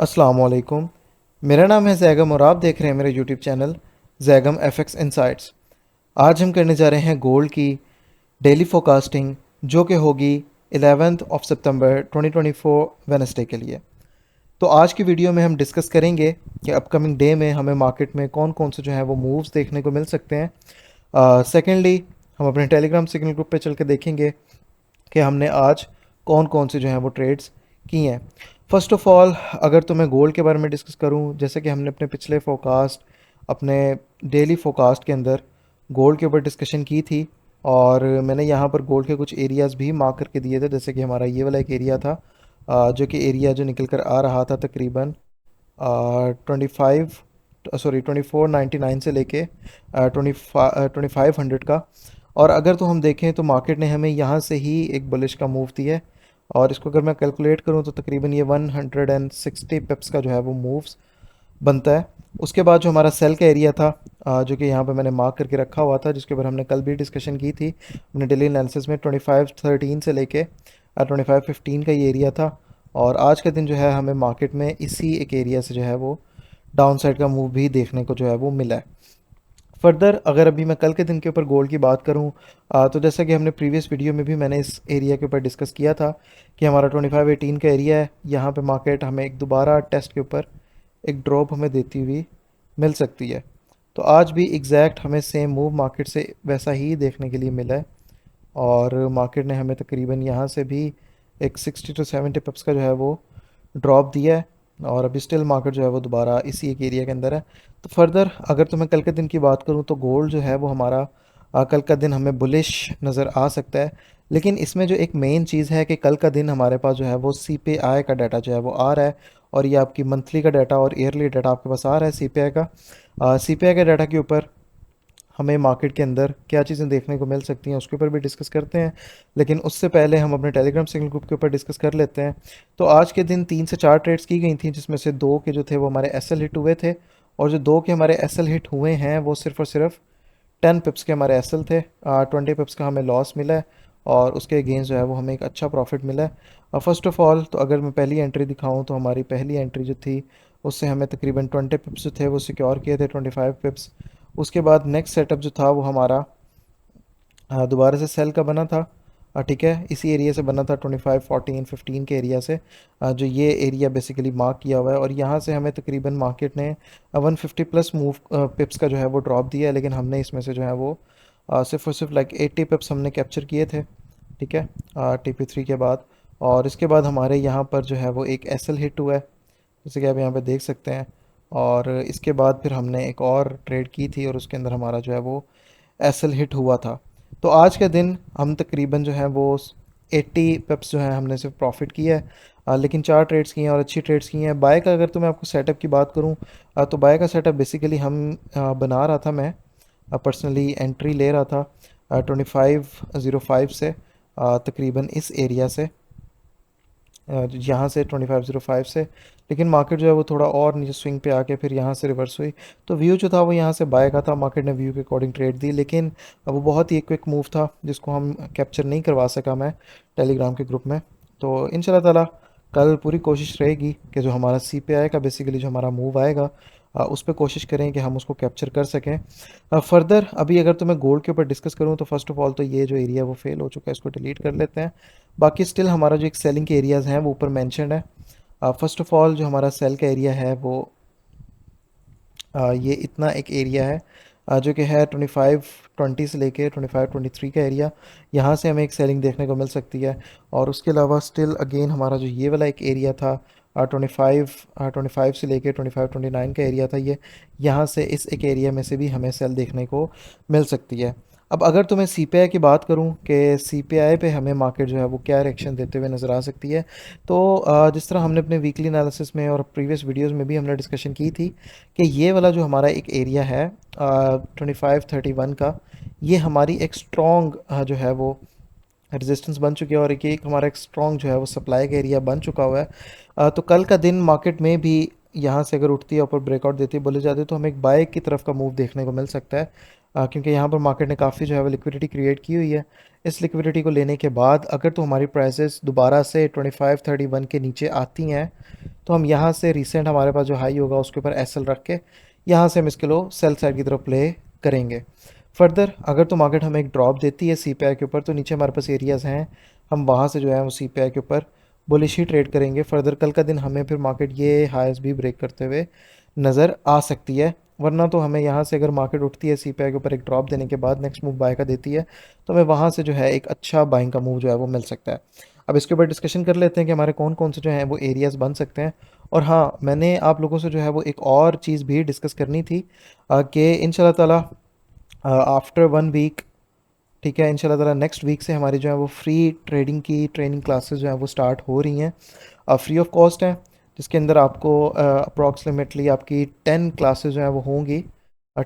अस्सलामुअलैकुम। मेरा नाम है जैगम और आप देख रहे हैं मेरे YouTube channel Zaigham FX insights. आज हम करने जा रहे हैं गोल्ड की डेली फोरकास्टिंग, जो कि होगी 11 सितंबर 2024 वेडनेसडे के लिए। तो आज की वीडियो में हम डिस्कस करेंगे कि अपकमिंग डे में हमें मार्केट में कौन कौन से जो है वो मूव्स देखने को मिल सकते हैं। सेकेंडली, हम अपने टेलीग्राम सिग्नल ग्रुप पे चल के देखेंगे कि हमने आज कौन कौन से जो हैं वो ट्रेड्स किए हैं। फ़र्स्ट ऑफ़ ऑल, अगर तो मैं गोल्ड के बारे में डिस्कस करूं, जैसे कि हमने अपने पिछले फोरकास्ट, अपने डेली फोरकास्ट के अंदर गोल्ड के ऊपर डिस्कशन की थी, और मैंने यहाँ पर गोल्ड के कुछ एरियाज़ भी मार्क करके दिए थे। जैसे कि हमारा ये वाला एक एरिया था, जो कि एरिया जो निकल कर आ रहा था तकरीबन 2499 से लेके 2500 का। और अगर तो हम देखें तो मार्केट ने हमें यहाँ से ही एक बुलिश का मूव दिया है, और इसको अगर मैं कैलकुलेट करूँ तो तकरीबन ये 160 पिप्स का जो है वो मूव्स बनता है। उसके बाद जो हमारा सेल का एरिया था, जो कि यहाँ पे मैंने मार्क करके रखा हुआ था, जिसके ऊपर हमने कल भी डिस्कशन की थी अपने डेली एनालिसिस में, 2513 से लेके 2515 का ये एरिया था। और आज का दिन जो है हमें मार्केट में इसी एक एरिया से जो है वो डाउन साइड का मूव भी देखने को जो है वो मिला है। फर्दर अगर अभी मैं कल के दिन के ऊपर गोल्ड की बात करूं, तो जैसा कि हमने प्रीवियस वीडियो में भी मैंने इस एरिया के ऊपर डिस्कस किया था कि हमारा 2518 का एरिया है। यहाँ पे मार्केट हमें एक दोबारा टेस्ट के ऊपर एक ड्रॉप हमें देती हुई मिल सकती है। तो आज भी एग्जैक्ट हमें सेम मूव मार्केट से वैसा ही देखने के लिए मिला है, और मार्केट ने हमें तकरीबन यहाँ से भी एक 60 टू 70 पिप्स का जो है वो ड्रॉप दिया है, और अभी स्टिल मार्केट जो है वो दोबारा इसी एक एरिया के अंदर है। तो फर्दर अगर तो मैं कल के दिन की बात करूँ तो गोल्ड जो है वो हमारा कल का दिन हमें बुलिश नज़र आ सकता है। लेकिन इसमें जो एक मेन चीज़ है कि कल का दिन हमारे पास जो है वो सीपीआई का डाटा जो है वो आ रहा है, और ये आपकी मंथली का डाटा और ईयरली डाटा आपके पास आ रहा है सीपीआई का। सीपीआई के डाटा के ऊपर हमें मार्केट के अंदर क्या चीज़ें देखने को मिल सकती हैं उसके ऊपर भी डिस्कस करते हैं, लेकिन उससे पहले हम अपने टेलीग्राम सिग्नल ग्रुप के ऊपर डिस्कस कर लेते हैं। तो आज के दिन 3 से 4 ट्रेड्स की गई थी, जिसमें से 2 के जो थे वो हमारे एसएल हिट हुए थे, और जो 2 के हमारे एसएल हिट हुए हैं वो सिर्फ और सिर्फ 10 पिप्स के हमारे एसएल थे। 20 पिप्स का हमें लॉस मिला है, और उसके अगेंस्ट जो है वो हमें एक अच्छा प्रॉफिट मिला है। फर्स्ट ऑफ ऑल, तो अगर मैं पहली एंट्री दिखाऊं तो हमारी पहली एंट्री जो थी उससे हमें तकरीबन 20 पिप्स जो थे वो सिक्योर किए थे, 25 पिप्स। उसके बाद नेक्स्ट सेटअप जो था वो हमारा दोबारा से सेल का बना था। ठीक है, इसी एरिया से बना था 25 14 15 के एरिया से। जो ये एरिया बेसिकली मार्क किया हुआ है, और यहाँ से हमें तकरीबन मार्केट ने 150 प्लस मूव पिप्स का जो है वो ड्रॉप दिया है, लेकिन हमने इसमें से जो है वो सिर्फ और सिर्फ लाइक 80 पिप्स हमने कैप्चर किए थे। ठीक है, TP3 के बाद। और इसके बाद हमारे यहाँ पर जो है वो एक एसएल हिट हुआ है, जैसे कि आप यहाँ पे देख सकते हैं। और इसके बाद फिर हमने एक और ट्रेड की थी, और उसके अंदर हमारा जो है वो एसएल हिट हुआ था। तो आज के दिन हम तकरीबन जो है वो 80 पिप्स जो है हमने सिर्फ प्रॉफिट किया है। लेकिन 4 ट्रेड्स किए हैं और अच्छी ट्रेड्स की हैं। बाय का अगर तो मैं आपको सेटअप की बात करूं, तो बाय का सेटअप बेसिकली हम बना रहा था, मैं पर्सनली एंट्री ले रहा था 2505 से, तकरीबन इस एरिया से, यहाँ से 2505 से। लेकिन मार्केट जो है वो थोड़ा और नीचे स्विंग पे आके फिर यहाँ से रिवर्स हुई। तो व्यू जो था वो यहाँ से बाय का था, मार्केट ने व्यू के अकॉर्डिंग ट्रेड दी, लेकिन वो बहुत ही क्विक मूव था जिसको हम कैप्चर नहीं करवा सका मैं टेलीग्राम के ग्रुप में। तो इंशाल्लाह ताला कल पूरी कोशिश रहेगी कि जो हमारा सीपीआई का बेसिकली जो हमारा मूव आएगा, उस पर कोशिश करें कि हम उसको कैप्चर कर सकें। फर्दर अभी अगर तो मैं गोल्ड के ऊपर डिस्कस करूं तो फर्स्ट ऑफ ऑल तो ये जो एरिया वो फेल हो चुका है, इसको डिलीट कर लेते हैं। बाकी स्टिल हमारा जो एक सेलिंग के एरियाज़ हैं वो ऊपर मैंशनड है। फ़र्स्ट ऑफ़ ऑल जो हमारा सेल का एरिया है वो ये इतना एक एरिया है, जो कि है 2520 से लेके 2523 का एरिया। यहाँ से हमें एक सेलिंग देखने को मिल सकती है। और उसके अलावा स्टिल अगेन हमारा जो ये वाला एक एरिया था 25 से लेके 2529 का एरिया था, ये यहाँ से इस एक एरिया में से भी हमें सेल देखने को मिल सकती है। अब अगर तो मैं सीपीआई की बात करूं कि सीपीआई पे हमें मार्केट जो है वो क्या रिएक्शन देते हुए नज़र आ सकती है, तो जिस तरह हमने अपने वीकली एनालिसिस में और प्रीवियस वीडियोस में भी हमने डिस्कशन की थी कि ये वाला जो हमारा एक एरिया है 2531 का, ये हमारी एक स्ट्रॉन्ग जो है वो रेजिस्टेंस बन चुकी है, और एक हमारा एक स्ट्रॉन्ग जो है वो सप्लाई का एरिया बन चुका हुआ है। तो कल का दिन मार्केट में भी यहाँ से अगर उठती है, ऊपर ब्रेकआउट देती है, बोले जाते हैं, तो हमें एक बाय की तरफ का मूव देखने को मिल सकता है। क्योंकि यहाँ पर मार्केट ने काफ़ी जो है वो लिक्विडिटी क्रिएट की हुई है। इस लिक्विडिटी को लेने के बाद अगर तो हमारी प्राइसेस दोबारा से 2531 के नीचे आती हैं, तो हम यहाँ से रिसेंट हमारे पास जो हाई होगा उसके ऊपर एसएल रख के यहाँ से हम इसके लो सेल साइड की तरफ प्ले करेंगे। फर्दर अगर तो मार्केट हमें एक ड्रॉप देती है सीपीआई के ऊपर, तो नीचे हमारे पास एरियाज़ हैं, हम वहाँ से जो है वो सीपीआई के ऊपर बुलिश ही ट्रेड करेंगे। फर्दर कल का दिन हमें फिर मार्केट ये हाईस भी ब्रेक करते हुए नज़र आ सकती है, वरना तो हमें यहाँ से अगर मार्केट उठती है सीपीआई के ऊपर एक ड्रॉप देने के बाद नेक्स्ट मूव बाय का देती है, तो हमें वहाँ से जो है एक अच्छा बाइंग का मूव जो है वो मिल सकता है। अब इसके ऊपर डिस्कशन कर लेते हैं कि हमारे कौन कौन से जो हैं वो एरियाज़ बन सकते हैं। और हाँ, मैंने आप लोगों से जो है वो एक और चीज़ भी डिस्कस करनी थी कि इंशाल्लाह ताला आफ्टर 1 वीक, ठीक है, इंशाल्लाह ताला नेक्स्ट वीक से हमारी जो है वो फ्री ट्रेडिंग की ट्रेनिंग क्लासेस जो है वो स्टार्ट हो रही हैं, फ्री ऑफ कॉस्ट हैं, जिसके अंदर आपको अप्रॉक्सीमेटली आपकी 10 क्लासेस जो है वो होंगी।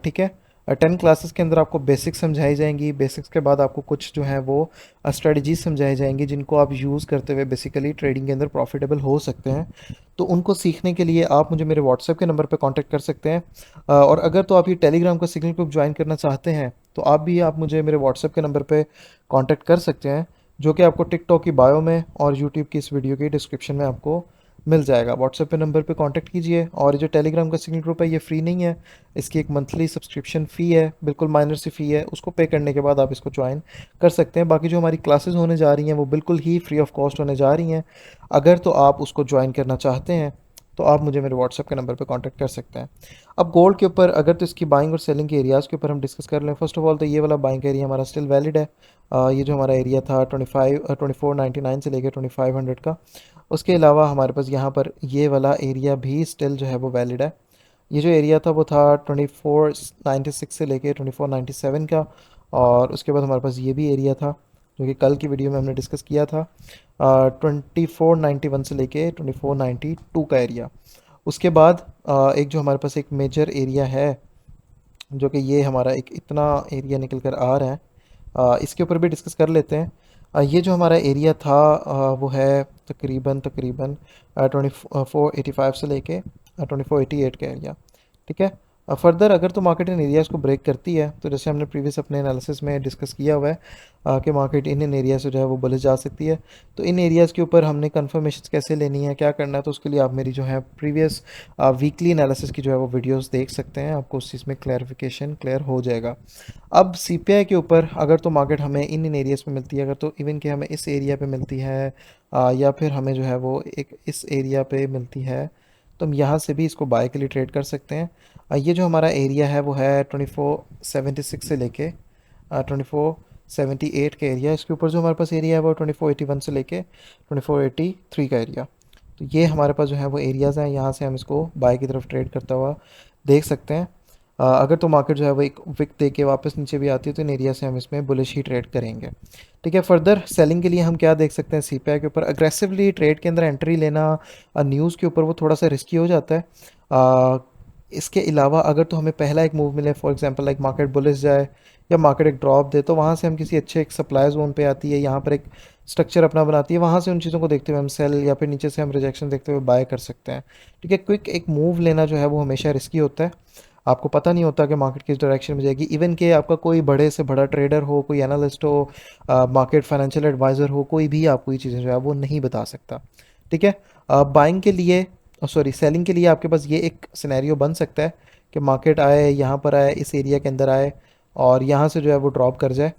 ठीक है, 10 क्लासेस के अंदर आपको बेसिक्स समझाई जाएंगी, बेसिक्स के बाद आपको कुछ जो है वो स्ट्रेटजीज समझाई जाएंगी जिनको आप यूज़ करते हुए बेसिकली ट्रेडिंग के अंदर प्रॉफिटेबल हो सकते हैं। तो उनको सीखने के लिए आप मुझे मेरे व्हाट्सएप के नंबर पर कांटेक्ट कर सकते हैं, और अगर तो आप ये टेलीग्राम का सिग्नल ग्रुप ज्वाइन करना चाहते हैं तो आप मुझे मेरे व्हाट्सएप के नंबर पे कांटेक्ट कर सकते हैं, जो कि आपको टिकटॉक की बायो में और यूट्यूब की इस वीडियो की डिस्क्रिप्शन में आपको मिल जाएगा। व्हाट्सएप पे नंबर पे कांटेक्ट कीजिए। और ये जो टेलीग्राम का सिग्नल ग्रुप है ये फ्री नहीं है, इसकी एक मंथली सब्सक्रिप्शन फ़ी है, बिल्कुल माइनर सी फ़ी है, उसको पे करने के बाद आप इसको ज्वाइन कर सकते हैं। बाकी जो हमारी क्लासेस होने जा रही हैं वो बिल्कुल ही फ्री ऑफ कॉस्ट होने जा रही हैं। अगर तो आप उसको ज्वाइन करना चाहते हैं तो आप मुझे मेरे व्हाट्सएप के नंबर पे कांटेक्ट कर सकते हैं। अब गोल्ड के ऊपर अगर तो इसकी बाइंग और सेलिंग के एरियाज़ के ऊपर हम डिस्कस कर लें। फर्स्ट ऑफ ऑल तो ये वाला बाइंग एरिया हमारा स्टिल वैलिड है। ये जो हमारा एरिया था 2499 से लेकर 2500 का, उसके अलावा हमारे पास यहाँ पर ये वाला एरिया भी स्टिल जो है वो वैलिड है। ये जो एरिया था वो था 2496 से लेके 2497 का, और उसके बाद हमारे पास ये भी एरिया था जो कि कल की वीडियो में हमने डिस्कस किया था, 2491 से लेके 2492 का एरिया। उसके बाद एक जो हमारे पास एक मेजर एरिया है जो कि ये हमारा एक इतना एरिया निकल कर आ रहा है, इसके ऊपर भी डिस्कस कर लेते हैं। ये जो हमारा एरिया था वो है तकरीबन तकरीबन 2485 से लेके 2488 का एरिया। ठीक है, फर्दर अगर तो मार्केट इन एरियाज़ को ब्रेक करती है तो जैसे हमने प्रीवियस अपने एनालिसिस में डिस्कस किया हुआ है कि मार्केट इन एरिया से जो है वो बुलिश जा सकती है। तो इन एरियाज़ के ऊपर हमने कंफर्मेशन कैसे लेनी है, क्या करना है, तो उसके लिए आप मेरी जो है प्रीवियस वीकली एनालिसिस की जो है वो वीडियोस देख सकते हैं, आपको उस चीज़ में क्लैरिफिकेशन क्लियर हो जाएगा। अब सीपीआई के ऊपर अगर तो मार्केट हमें इन एरियाज़ पे मिलती है, अगर तो इवन कि हमें इस एरिया पे मिलती है या फिर हमें जो है वो एक इस एरिया पे मिलती है, तो हम यहाँ से भी इसको बाय के लिए ट्रेड कर सकते हैं। ये जो हमारा एरिया है वो है 2476 से लेके 2478 का एरिया। इसके ऊपर जो हमारे पास एरिया है वो 2481 से लेके 2483 का एरिया। तो ये हमारे पास जो है वो एरियाज़ हैं, यहाँ से हम इसको बाय की तरफ ट्रेड करता हुआ देख सकते हैं। अगर तो मार्केट जो है वो एक विक दे के वापस नीचे भी आती है तो इन एरिया से हम इसमें बुलिश ही ट्रेड करेंगे। ठीक है, फर्दर सेलिंग के लिए हम क्या देख सकते हैं, सीपीआई के ऊपर अग्रेसिवली ट्रेड के अंदर एंट्री लेना न्यूज़ के ऊपर वो थोड़ा सा रिस्की हो जाता है। इसके अलावा अगर तो हमें पहला एक मूव मिले, for example like market bullish जाए या मार्केट एक ड्रॉप दे, तो वहाँ से हम किसी अच्छे एक सप्लाई जोन पे आती है, यहाँ पर एक स्ट्रक्चर अपना बनाती है, वहाँ से उन चीज़ों को देखते हुए हम सेल या फिर नीचे से हम रिजेक्शन देखते हुए बाय कर सकते हैं। ठीक है, क्विक एक मूव लेना जो है वो हमेशा रिस्की होता है, आपको पता नहीं होता कि मार्केट किस डायरेक्शन में जाएगी। इवन कि आपका कोई बड़े से बड़ा ट्रेडर हो, कोई एनालिस्ट हो, मार्केट फाइनेंशियल एडवाइज़र हो, कोई भी आपको ये चीज़ें जो है वो नहीं बता सकता। ठीक है, बाइंग के लिए सॉरी सेलिंग के लिए आपके पास ये एक सिनेरियो बन सकता है कि मार्केट आए, यहाँ पर आए, इस एरिया के अंदर आए और यहाँ से जो है वो ड्रॉप कर जाए।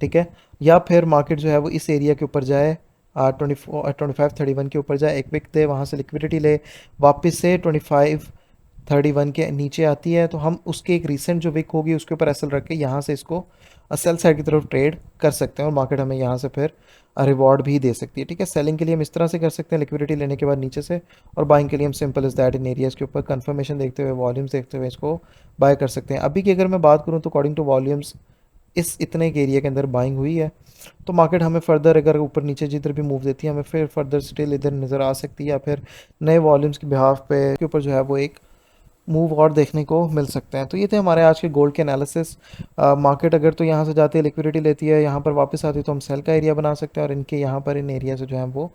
ठीक है, या फिर मार्केट जो है वो इस एरिया के ऊपर जाए, 2531 के ऊपर जाए, एक विक दे, वहाँ से लिक्विडिटी ले, वापस से 2531 के नीचे आती है तो हम उसके एक रीसेंट जो विक होगी उसके ऊपर एसएल रख के यहाँ से इसको सेल साइड की तरफ ट्रेड कर सकते हैं और मार्केट हमें यहाँ से फिर रिवॉर्ड भी दे सकती है। ठीक है, सेलिंग के लिए हम इस तरह से कर सकते हैं लिक्विडिटी लेने के बाद नीचे से, और बाइंग के लिए हम simple is that in areas के ऊपर कंफर्मेशन देखते हुए, वॉल्यूम्स देखते हुए इसको बाय कर सकते हैं। अभी की अगर मैं बात करूँ तो अकॉर्डिंग टू वॉल्यूम्स इस इतने के एरिया के अंदर बाइंग हुई है, तो मार्केट हमें फर्दर अगर ऊपर नीचे जिधर भी मूव देती है हमें फिर फर्दर स्टिल इधर नज़र आ सकती है, या फिर नए वॉल्यूम्स के बिहाफ पे के ऊपर जो है वो एक मूव और देखने को मिल सकते हैं। तो ये थे हमारे आज के गोल्ड के एनालिसिस। मार्केट अगर तो यहाँ से जाती है, लिक्विडिटी लेती है, यहाँ पर वापस आती है तो हम सेल का एरिया बना सकते हैं और इनके यहाँ पर इन एरिया से जो है वो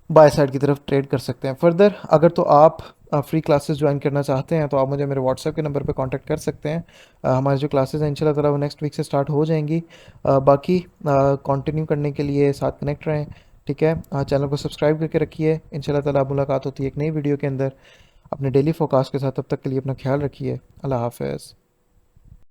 बाय साइड की तरफ ट्रेड कर सकते हैं। फर्दर अगर तो आप फ्री क्लासेस ज्वाइन करना चाहते हैं तो आप मुझे मेरे व्हाट्सएप के नंबर पे कांटेक्ट कर सकते हैं। हमारी जो क्लासेस हैं इंशाल्लाह ताला वो नेक्स्ट वीक से स्टार्ट हो जाएंगी। बाकी कंटिन्यू करने के लिए साथ कनेक्ट रहें। ठीक है, चैनल को सब्सक्राइब करके रखिए। इंशाल्लाह ताला मुलाकात होती है एक नई वीडियो के अंदर अपने डेली फोरकास्ट के साथ। तब तक के लिए अपना ख्याल रखिए। अल्लाह हाफ़िज़।